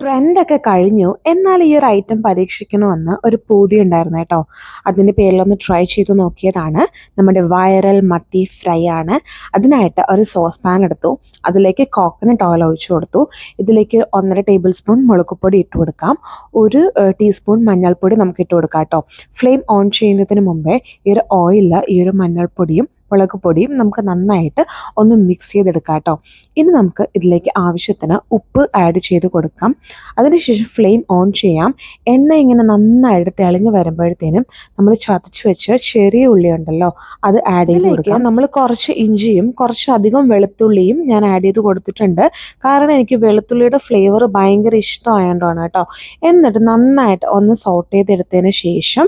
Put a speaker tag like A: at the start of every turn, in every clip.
A: ട്രെൻഡൊക്കെ കഴിഞ്ഞു. എന്നാൽ ഈ ഒരു ഐറ്റം പരീക്ഷിക്കണമെന്ന് ഒരു പൂതി ഉണ്ടായിരുന്നു കേട്ടോ. അതിൻ്റെ പേരിലൊന്ന് ട്രൈ ചെയ്ത് നോക്കിയതാണ്. നമ്മുടെ വൈറൽ മത്തി ഫ്രൈ ആണ്. അതിനായിട്ട് ഒരു സോസ് പാൻ എടുത്തു. അതിലേക്ക് കോക്കനട്ട് ഓയിൽ ഒഴിച്ചു കൊടുത്തു. ഇതിലേക്ക് 1.5 ടേബിൾ സ്പൂൺ മുളകുപൊടി ഇട്ട് കൊടുക്കാം. 1 ടീസ്പൂൺ മഞ്ഞൾപ്പൊടി നമുക്ക് ഇട്ട് കൊടുക്കാം കേട്ടോ. ഫ്ലെയിം ഓൺ ചെയ്യുന്നതിന് മുമ്പേ ഈ ഒരു ഓയിലിൽ ഈ ഒരു മഞ്ഞൾപ്പൊടിയും മുളക് പൊടിയും നമുക്ക് നന്നായിട്ട് ഒന്ന് മിക്സ് ചെയ്തെടുക്കാം കേട്ടോ. ഇനി നമുക്ക് ഇതിലേക്ക് ആവശ്യത്തിന് ഉപ്പ് ആഡ് ചെയ്ത് കൊടുക്കാം. അതിനുശേഷം ഫ്ലെയിം ഓൺ ചെയ്യാം. എണ്ണ ഇങ്ങനെ നന്നായിട്ട് തെളിഞ്ഞ് വരുമ്പോഴത്തേനും നമ്മൾ ചതച്ച് വെച്ച് ചെറിയ ഉള്ളി ഉണ്ടല്ലോ, അത് ആഡ് ചെയ്ത് കൊടുക്കാം. നമ്മൾ കുറച്ച് ഇഞ്ചിയും കുറച്ചധികം വെളുത്തുള്ളിയും ഞാൻ ആഡ് ചെയ്ത് കൊടുത്തിട്ടുണ്ട്. കാരണം എനിക്ക് വെളുത്തുള്ളിയുടെ ഫ്ലേവർ ഭയങ്കര ഇഷ്ടമായതുകൊണ്ടാണ് കേട്ടോ. എന്നിട്ട് നന്നായിട്ട് ഒന്ന് സോട്ട് ചെയ്തെടുത്തതിന് ശേഷം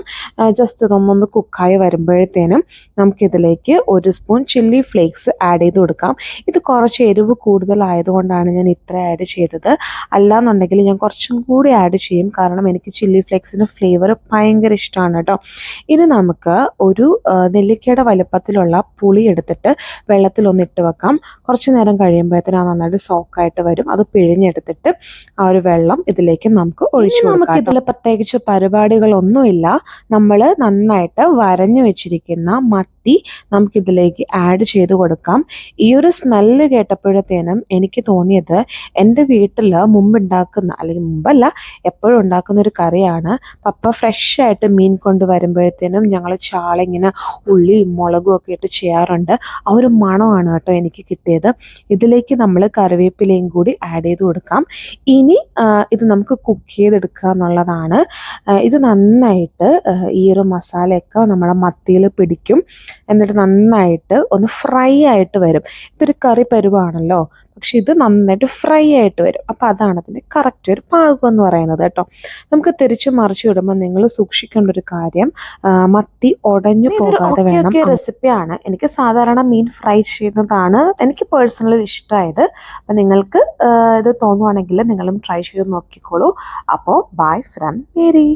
A: ജസ്റ്റ് ഇതൊന്നൊന്ന് കുക്കായി വരുമ്പോഴത്തേനും നമുക്കിതിലേക്ക് 1 സ്പൂൺ ചില്ലി ഫ്ലേക്സ് ആഡ് ചെയ്ത് കൊടുക്കാം. ഇത് കുറച്ച് എരിവ് കൂടുതലായതുകൊണ്ടാണ് ഞാൻ ഇത്ര ആഡ് ചെയ്തത്. അല്ലാന്നുണ്ടെങ്കിൽ ഞാൻ കുറച്ചും കൂടി ആഡ് ചെയ്യും, കാരണം എനിക്ക് ചില്ലി ഫ്ലേക്സിൻ്റെ ഫ്ലേവർ ഭയങ്കര ഇഷ്ടമാണ് കേട്ടോ. ഇനി നമുക്ക് ഒരു നെല്ലിക്കയുടെ വലുപ്പത്തിലുള്ള പുളി എടുത്തിട്ട് വെള്ളത്തിലൊന്ന് ഇട്ട് വെക്കാം. കുറച്ച് നേരം കഴിയുമ്പോഴത്തേനും അത് നന്നായിട്ട് സോക്കായിട്ട് വരും. അത് പിഴിഞ്ഞെടുത്തിട്ട് ആ ഒരു വെള്ളം ഇതിലേക്ക് നമുക്ക് ഒഴിച്ചു കൊടുക്കാം. നമുക്ക് ഇതിൽ പ്രത്യേകിച്ച് പരിപാടികളൊന്നുമില്ല. നമ്മൾ നന്നായിട്ട് വരഞ്ഞു വെച്ചിരിക്കുന്ന മത്തി നമുക്കിതിലേക്ക് ആഡ് ചെയ്ത് കൊടുക്കാം. ഈ ഒരു സ്മെല്ല് കേട്ടപ്പോഴത്തേനും എനിക്ക് തോന്നിയത് എൻ്റെ വീട്ടിൽ മുമ്പുണ്ടാക്കുന്ന, അല്ലെങ്കിൽ മുമ്പല്ല എപ്പോഴും ഉണ്ടാക്കുന്ന ഒരു കറിയാണ്. പപ്പ ഫ്രഷായിട്ട് മീൻ കൊണ്ട് വരുമ്പോഴത്തേനും ഞങ്ങൾ ചാള ഇങ്ങനെ ഉള്ളിയും മുളകും ഒക്കെ ഇട്ട് ചെയ്യാറുണ്ട്. ആ ഒരു മണമാണ് കേട്ടോ എനിക്ക് കിട്ടിയത്. ഇതിലേക്ക് നമ്മൾ കറിവേപ്പിലയും കൂടി ആഡ് ചെയ്ത് കൊടുക്കാം. ഇനി ഇത് നമുക്ക് കുക്ക് ചെയ്തെടുക്കുക എന്നുള്ളതാണ്. ഇത് നന്നായിട്ട് ഈ ഒരു മസാലയൊക്കെ നമ്മുടെ മത്തിയിൽ പിടിക്കും. എന്നിട്ട് നന്നായിട്ട് ഒന്ന് ഫ്രൈ ആയിട്ട് വരും. ഇതൊരു കറി പരുവാണല്ലോ, പക്ഷെ ഇത് നന്നായിട്ട് ഫ്രൈ ആയിട്ട് വരും. അപ്പോൾ അതാണ് അതിൻ്റെ കറക്റ്റ് ഒരു പാകം എന്ന് പറയുന്നത് കേട്ടോ. നമുക്ക് തിരിച്ചു മറിച്ച് ഇടുമ്പോൾ നിങ്ങൾ സൂക്ഷിക്കേണ്ട ഒരു കാര്യം, മത്തി ഉടഞ്ഞു പോകാതെ വേണം. റെസിപ്പിയാണ്. എനിക്ക് സാധാരണ മീൻ ഫ്രൈ ചെയ്യുന്നതാണ് എനിക്ക് പേഴ്സണലി ഇഷ്ടമായത്. അപ്പം നിങ്ങൾക്ക് ഇത് തോന്നുവാണെങ്കിൽ നിങ്ങളും ട്രൈ ചെയ്ത് നോക്കിക്കോളൂ. അപ്പോൾ ബൈ ഫ്രം മേരി.